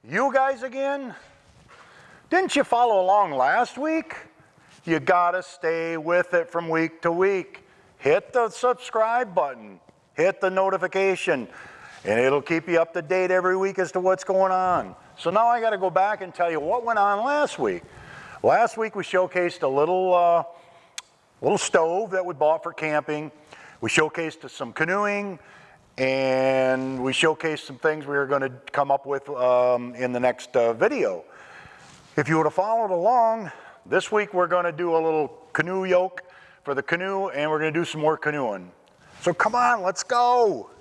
You guys again? Didn't you follow along last week? You gotta stay with it from week to week. Hit the subscribe button, hit the notification, and it'll keep you up to date every week as to what's going on. So now I gotta go back and tell you what went on last week. Last week we showcased a little stove that we bought for camping. We showcased some canoeing, and we showcased some things we were going to come up with in the next video. If you would have followed along, this week we're going to do a little canoe yoke for the canoe, and we're going to do some more canoeing. So come on, let's go.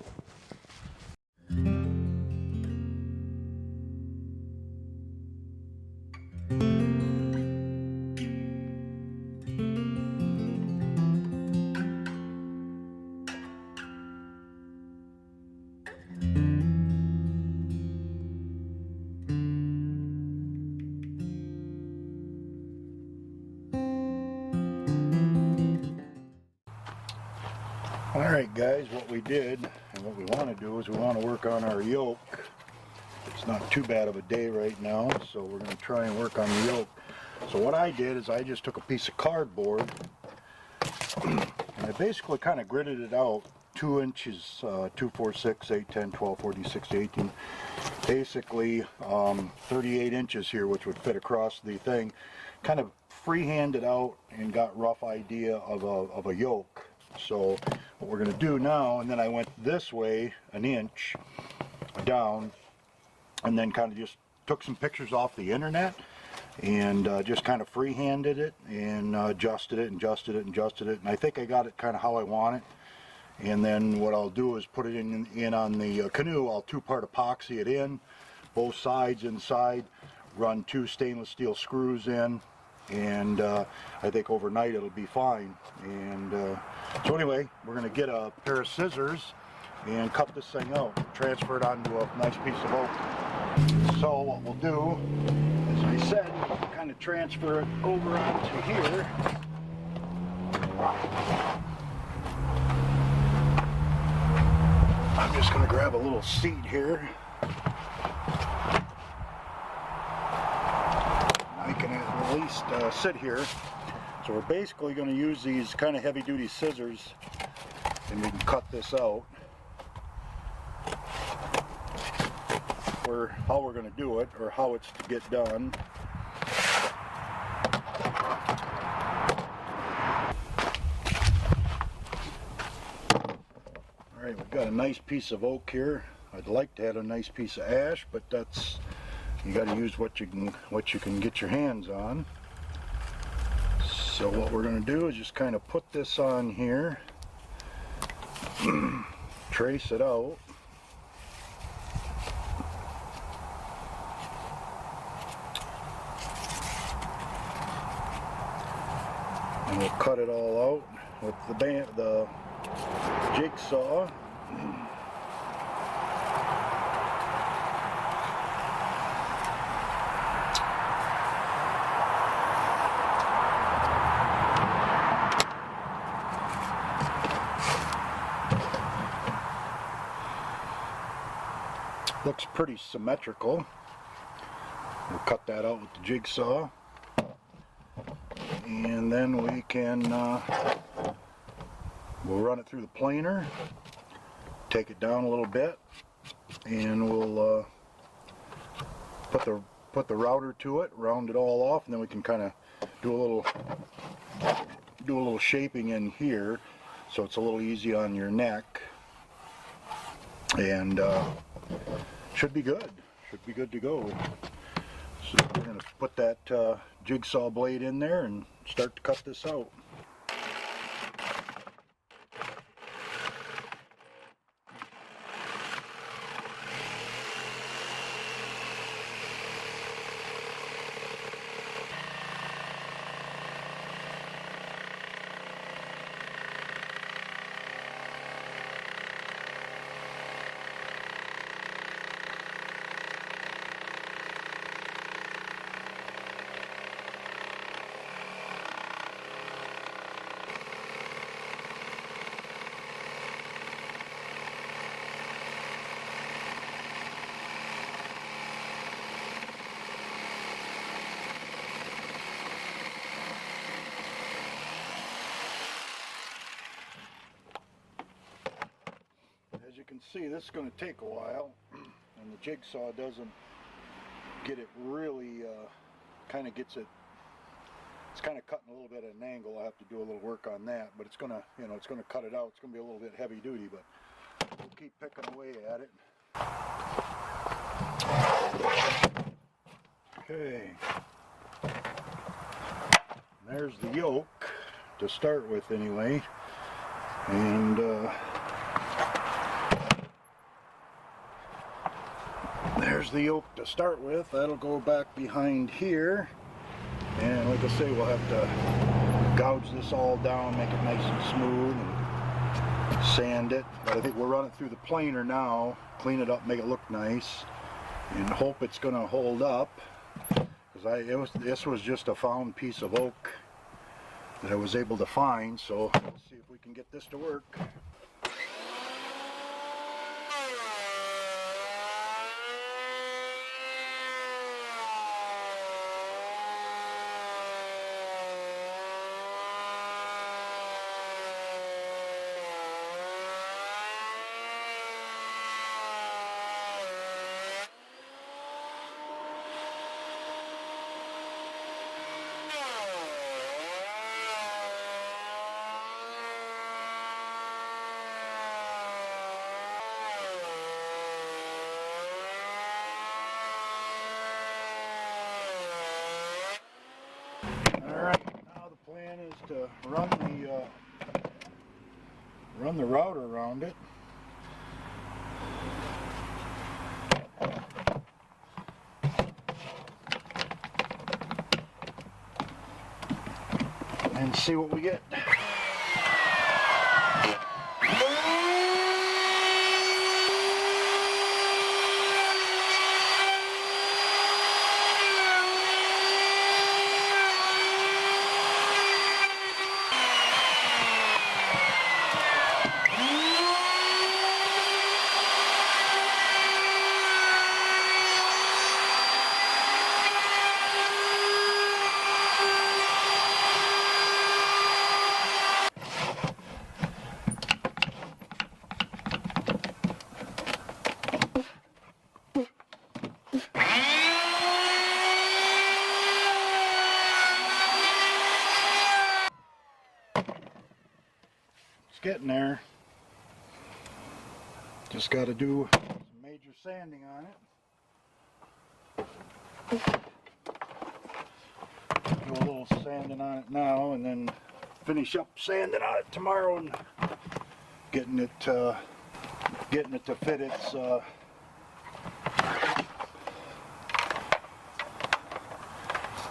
Alright guys, what we did and what we want to do is we want to work on our yoke. It's not too bad of a day right now, so we're going to try and work on the yoke. So what I did is I just took a piece of cardboard and I basically kind of gridded it out 2 inches, 2, 4, 6, 8, 10, 12, 14, 16, 18, basically 38 inches here, which would fit across the thing. Kind of freehanded out and got rough idea of a yoke. So what we're going to do now, and then I went this way an inch down and then kind of just took some pictures off the internet and just kind of freehanded it and adjusted it, and I think I got it kind of how I want it. And then what I'll do is put it in on the canoe. I'll 2-part epoxy it in, both sides inside, run 2 stainless steel screws in, and I think overnight it'll be fine. And so anyway, we're going to get a pair of scissors and cut this thing out, transfer it onto a nice piece of oak. So what we'll do, as I said, kind of transfer it over onto here. I'm just going to grab a little seat here. I can at least sit here. So we're basically going to use these kind of heavy-duty scissors, and we can cut this out. Or how we're going to do it, or how it's to get done. Alright, we've got a nice piece of oak here. I'd like to add a nice piece of ash, but that's, you got to use what you can get your hands on. So what we're going to do is just kind of put this on here, trace it out, and we'll cut it all out with the jigsaw. Looks pretty symmetrical. We'll cut that out with the jigsaw, and then we can we'll run it through the planer, take it down a little bit, and we'll put the router to it, round it all off, and then we can kind of do a little shaping in here, so it's a little easy on your neck, and should be good. Should be good to go. So we're going to put that jigsaw blade in there and start to cut this out. see, this is going to take a while, and the jigsaw doesn't get it really, kind of gets it, it's kind of cutting a little bit at an angle. I'll have to do a little work on that, but it's going to, you know, it's going to cut it out. It's going to be a little bit heavy duty, but we'll keep picking away at it. Okay, there's the yoke to start with anyway, and there's the yoke to start with. That'll go back behind here, and like I say, we'll have to gouge this all down, make it nice and smooth, and sand it. But I think we'll run it through the planer now, clean it up, make it look nice, and hope it's going to hold up. Because this was just a found piece of oak that I was able to find, so we'll see if we can get this to work. To run the router around it. And see what we get. Getting there. Just got to do some major sanding on it. Do a little sanding on it now, and then finish up sanding on it tomorrow, and getting it to fit its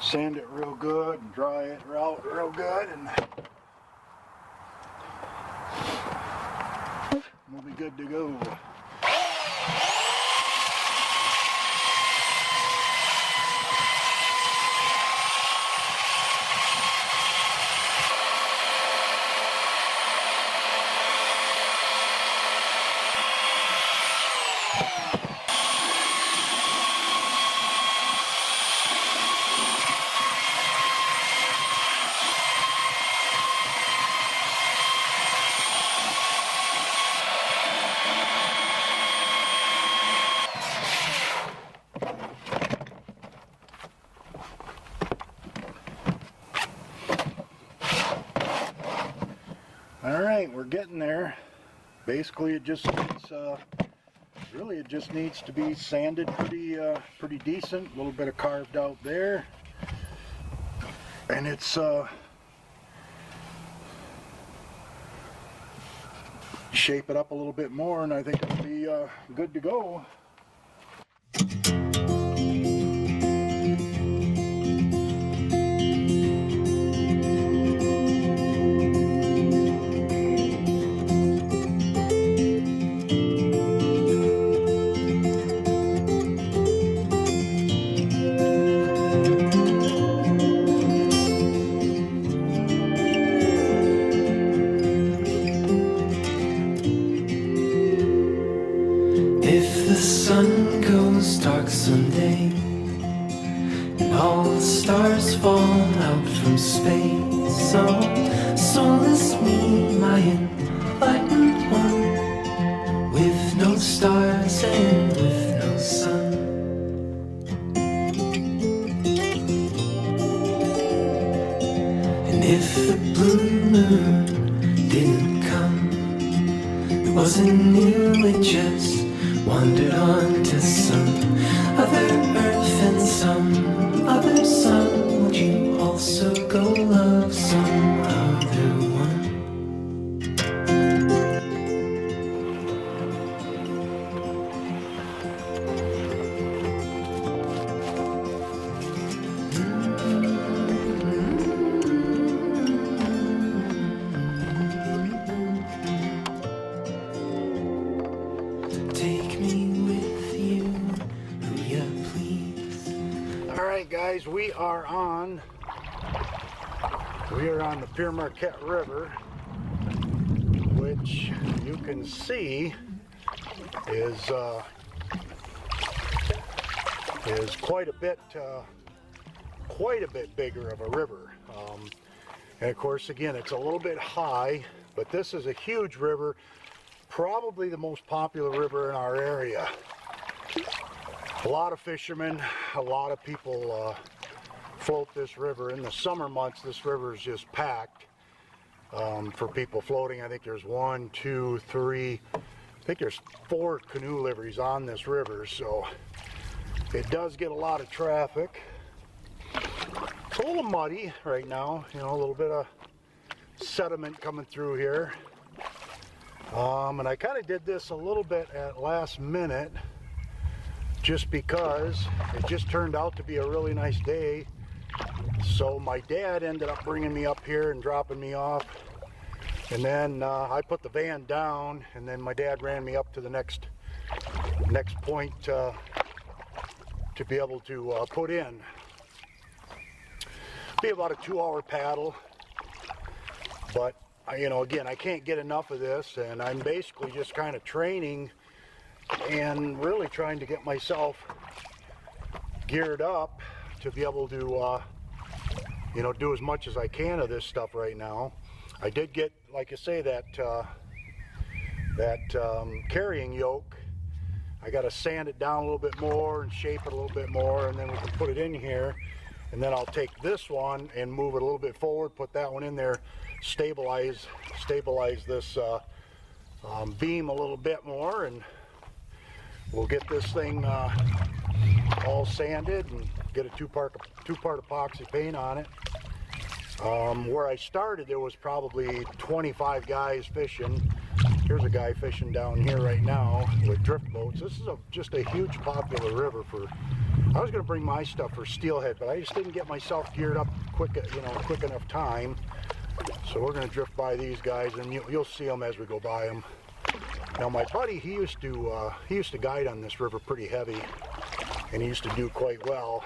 sand it real good and dry it out real good, and we'll be good to go. Alright, we're getting there. Basically it just needs, really it just needs to be sanded pretty decent. A little bit of carved out there. And it's shape it up a little bit more, and I think it'll be good to go. sun goes dark someday, and all the stars fall out from space. So solace me, my enlightened one, with no stars and with no sun. And if the blue moon didn't come, it wasn't new, it just wandered on to some other earth and some other sun. Would you also go love some other one? Take me with you, will ya please? All right, guys, we are on the Pere Marquette River, which you can see is quite a bit bigger of a river. And of course, again, it's a little bit high, but this is a huge river, probably the most popular river in our area. A lot of fishermen, a lot of people float this river. In the summer months, this river is just packed for people floating. I think there's 1, 2, 3, I think there's 4 canoe liveries on this river, so it does get a lot of traffic. It's a little muddy right now, you know, a little bit of sediment coming through here. And I kind of did this a little bit at last minute just because it just turned out to be a really nice day. So my dad ended up bringing me up here and dropping me off. And then I put the van down, and then my dad ran me up to the next point to be able to put in. Be about a 2-hour paddle, but you know, again, I can't get enough of this, and I'm basically just kind of training and really trying to get myself geared up to be able to you know, do as much as I can of this stuff right now. I did get, like I say, that carrying yoke. I got to sand it down a little bit more and shape it a little bit more, and then we can put it in here. And then I'll take this one and move it a little bit forward, put that one in there, stabilize this beam a little bit more, and we'll get this thing all sanded and get a two-part epoxy paint on it. Where I started, there was probably 25 guys fishing. Here's a guy fishing down here right now with drift boats. This is just a huge popular river for. I was going to bring my stuff for steelhead, but I just didn't get myself geared up quick enough time. So we're going to drift by these guys, and you'll see them as we go by them. Now my buddy, he used to guide on this river pretty heavy, and he used to do quite well.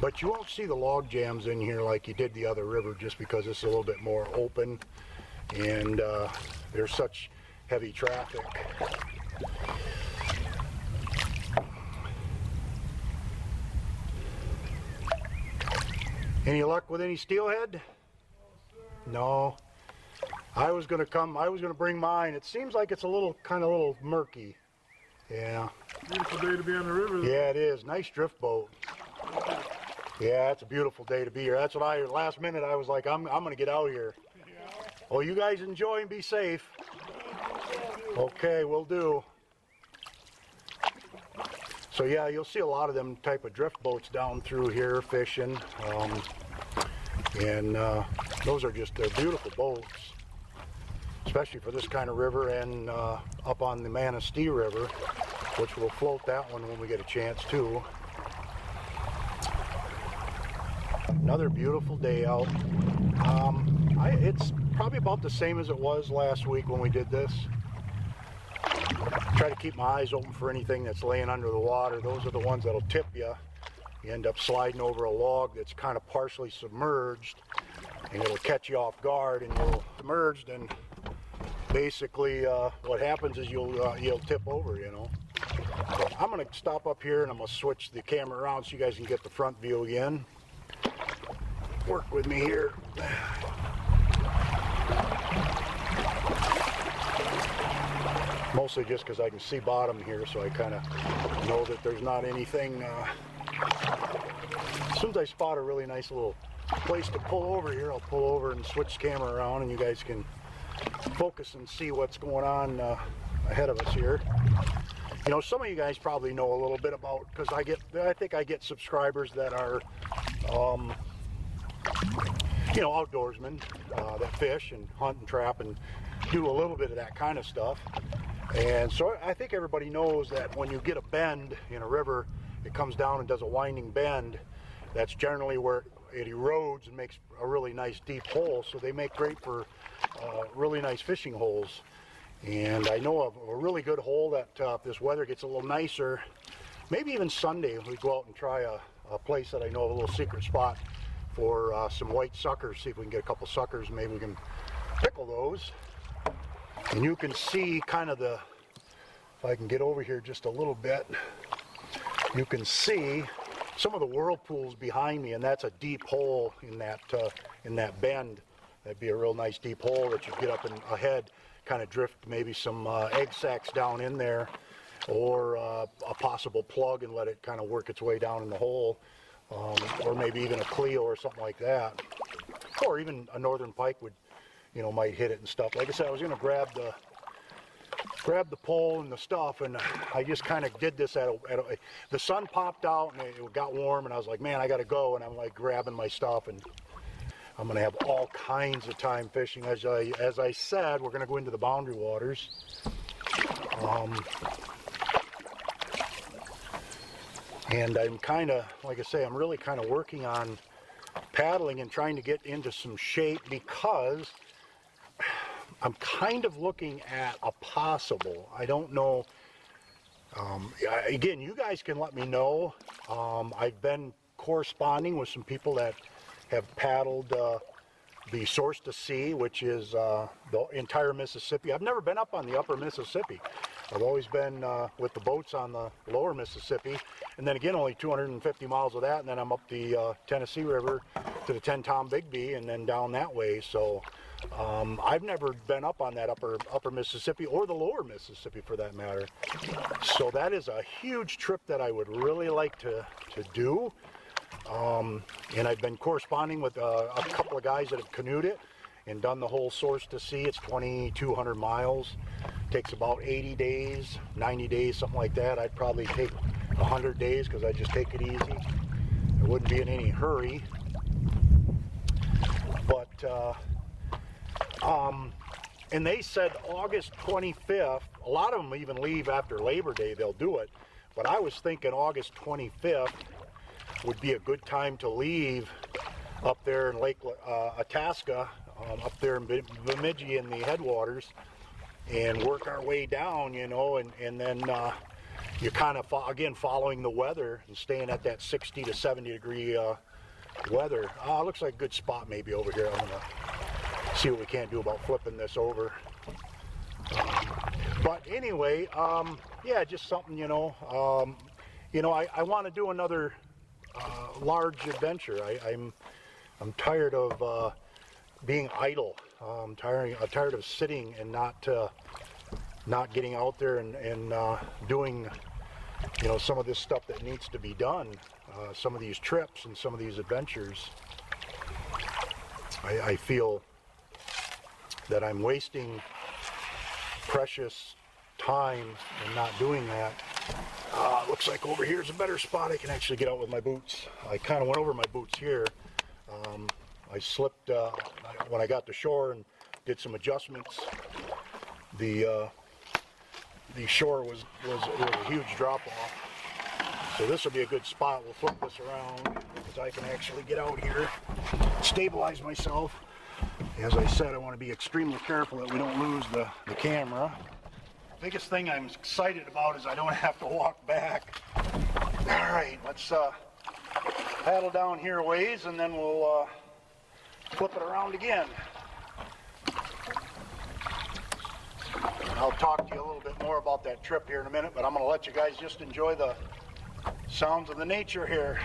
But you won't see the log jams in here like you did the other river, just because it's a little bit more open, and there's such heavy traffic. Any luck with any steelhead? No. I was gonna bring mine. It seems like it's a little murky. Yeah. Beautiful day to be on the river. Yeah, it is. Nice drift boat. Yeah, it's a beautiful day to be here. That's what last minute I was like, I'm gonna get out here. Well, you guys enjoy and be safe. Okay, will do. So yeah, you'll see a lot of them type of drift boats down through here fishing, and those are just beautiful boats, especially for this kind of river, and up on the Manistee River, which will float that one when we get a chance too. Another beautiful day out. It's probably about the same as it was last week when we did this. Try to keep my eyes open for anything that's laying under the water. Those are the ones that'll tip you. You end up sliding over a log that's kind of partially submerged, and it'll catch you off guard, and you'll submerged, and basically what happens is you'll tip over, you know. So I'm gonna stop up here, and I'm gonna switch the camera around so you guys can get the front view again. Work with me here. Mostly just because I can see bottom here, so I kind of know that there's not anything. As soon as I spot a really nice little place to pull over here, I'll pull over and switch the camera around, and you guys can focus and see what's going on ahead of us here. You know, some of you guys probably know a little bit about, because I think I get subscribers that are, you know, outdoorsmen that fish and hunt and trap and do a little bit of that kind of stuff. And so I think everybody knows that when you get a bend in a river, it comes down and does a winding bend. That's generally where it erodes and makes a really nice deep hole. So they make great for really nice fishing holes. And I know of a really good hole that if this weather gets a little nicer, maybe even Sunday, we go out and try a place that I know of, a little secret spot for some white suckers. See if we can get a couple suckers. Maybe we can pickle those. And you can see kind of the, if I can get over here just a little bit, you can see some of the whirlpools behind me, and that's a deep hole in that bend. That'd be a real nice deep hole that you get up and ahead, kind of drift maybe some egg sacs down in there, or a possible plug and let it kind of work its way down in the hole, or maybe even a Cleo or something like that, or even a northern pike would, you know, might hit it and stuff. Like I said, I was going to grab the pole and the stuff, and I just kind of did this the sun popped out and it got warm, and I was like, man, I got to go, and I'm like grabbing my stuff, and I'm going to have all kinds of time fishing. As I said, we're going to go into the boundary waters. And I'm kind of, like I say, I'm really kind of working on paddling and trying to get into some shape, because I'm kind of looking at a possible, I don't know, again, you guys can let me know. I've been corresponding with some people that have paddled the Source to Sea, which is the entire Mississippi. I've never been up on the upper Mississippi. I've always been with the boats on the lower Mississippi, and then again only 250 miles of that, and then I'm up the Tennessee River to the 10 Tom Bigby, and then down that way. So I've never been up on that upper Mississippi, or the lower Mississippi for that matter. So that is a huge trip that I would really like to do. And I've been corresponding with a couple of guys that have canoed it and done the whole Source to Sea. It's 2,200 miles. Takes about 80 days, 90 days, something like that. I'd probably take 100 days because I just take it easy. I wouldn't be in any hurry. But, and they said August 25th. A lot of them even leave after Labor Day. They'll do it. But I was thinking August 25th would be a good time to leave up there in Lake Itasca, up there in Bemidji in the headwaters, and work our way down, you know, and then you're kind of, again, following the weather and staying at that 60 to 70 degree weather. Looks like a good spot maybe over here. I'm going to see what we can't do about flipping this over. But anyway, yeah, just something, you know, I want to do another large adventure. I'm tired of being idle. I'm tired of sitting and not getting out there and doing, you know, some of this stuff that needs to be done. Some of these trips and some of these adventures. I feel that I'm wasting precious time and not doing that. Looks like over here is a better spot. I can actually get out with my boots. I kind of went over my boots here. I slipped when I got to shore and did some adjustments. The shore was a huge drop off. So this will be a good spot. We'll flip this around because I can actually get out here, stabilize myself. As I said, I want to be extremely careful that we don't lose the camera. Biggest thing I'm excited about is I don't have to walk back. All right, let's paddle down here a ways, and then we'll flip it around again. And I'll talk to you a little bit more about that trip here in a minute, but I'm going to let you guys just enjoy the sounds of the nature here.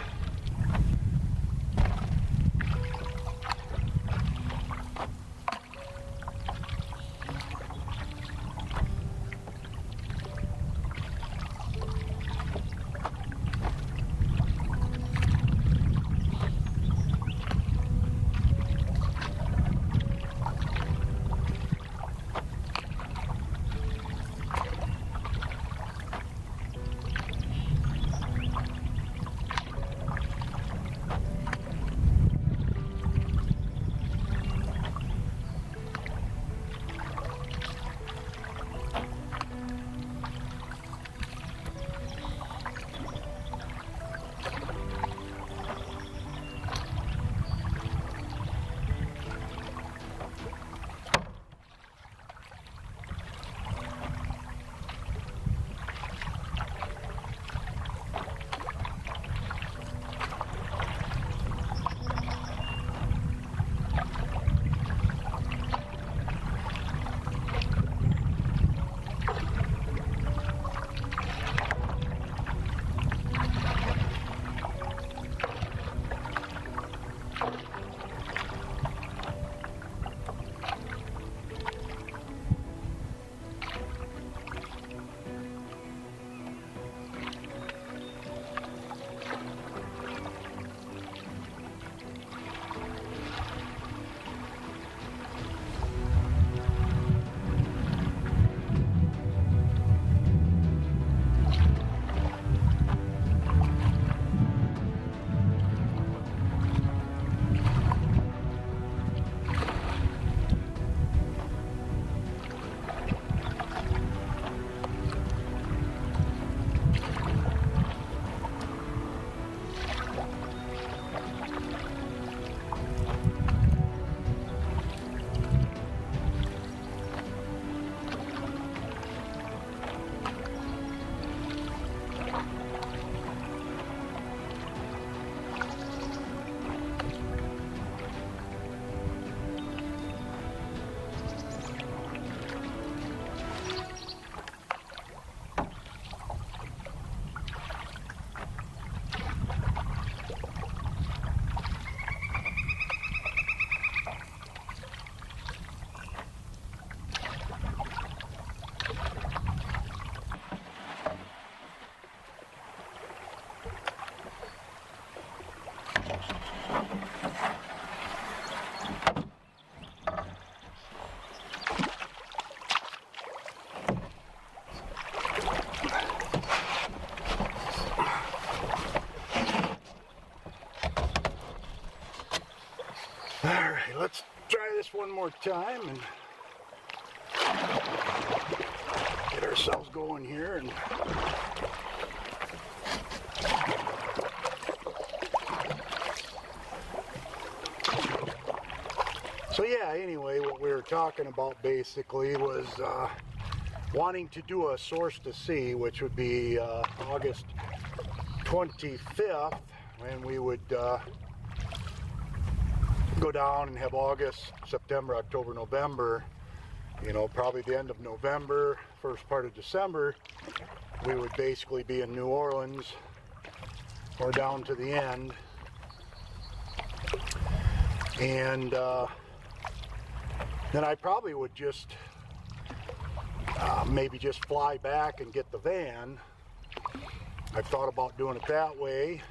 let's try this one more time and get ourselves going here. And so yeah, anyway, what we were talking about basically was wanting to do a source to sea, which would be August 25th, when we would go down and have August, September, October, November, you know, probably the end of November, first part of December, we would basically be in New Orleans or down to the end. And then I probably would just maybe just fly back and get the van. I've thought about doing it that way.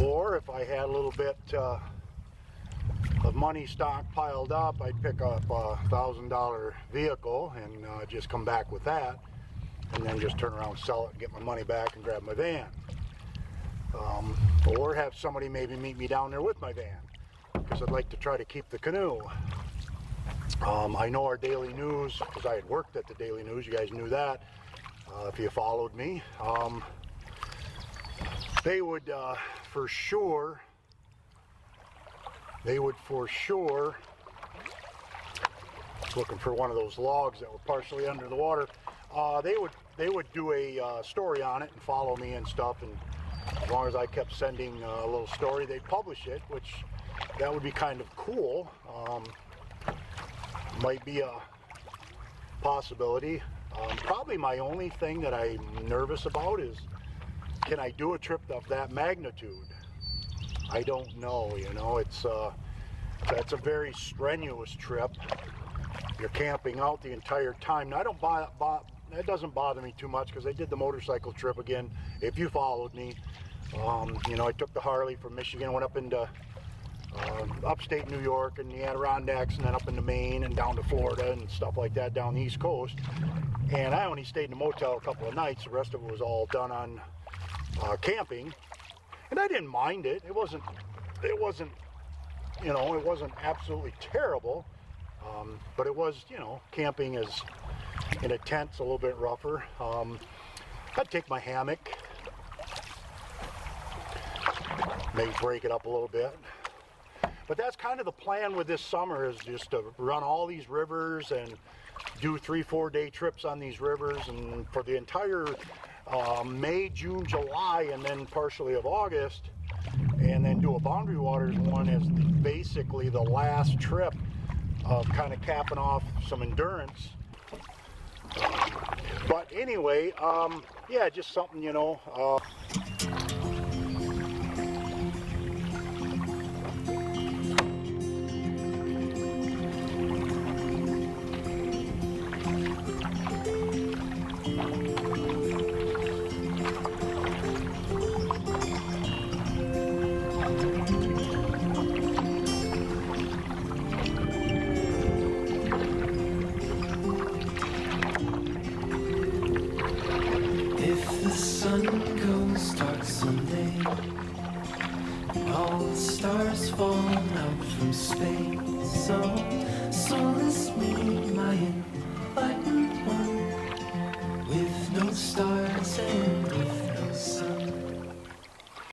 Or if I had a little bit of money stockpiled up, I'd pick up a $1,000 vehicle and just come back with that, and then just turn around, sell it, and get my money back and grab my van. Or have somebody maybe meet me down there with my van, because I'd like to try to keep the canoe. I know our daily news, because I had worked at the daily news, you guys knew that, if you followed me. They would for sure, looking for one of those logs that were partially under the water, they would do a story on it and follow me and stuff, and as long as I kept sending a little story, they'd publish it, which that would be kind of cool. Might be a possibility. Probably my only thing that I'm nervous about is, can I do a trip of that magnitude? I don't know, you know, that's a very strenuous trip. You're camping out the entire time. Now, that doesn't bother me too much, because I did the motorcycle trip again, if you followed me. You know, I took the Harley from Michigan, went up into upstate New York and the Adirondacks, and then up into Maine and down to Florida and stuff like that down the East Coast. And I only stayed in a motel a couple of nights. The rest of it was all done on camping, and I didn't mind it. It wasn't, you know, it wasn't absolutely terrible, but it was, you know, camping is in a tent's a little bit rougher. I'd take my hammock, maybe break it up a little bit. But that's kind of the plan with this summer, is just to run all these rivers and do 3-4 day trips on these rivers, and for the entire May, June, July, and then partially of August, and then do a Boundary Waters one as basically the last trip of kind of capping off some endurance. But anyway, yeah, just something, you know. If the sun goes dark someday, all the stars fall out from space, so is me, my enlightened one, with no stars and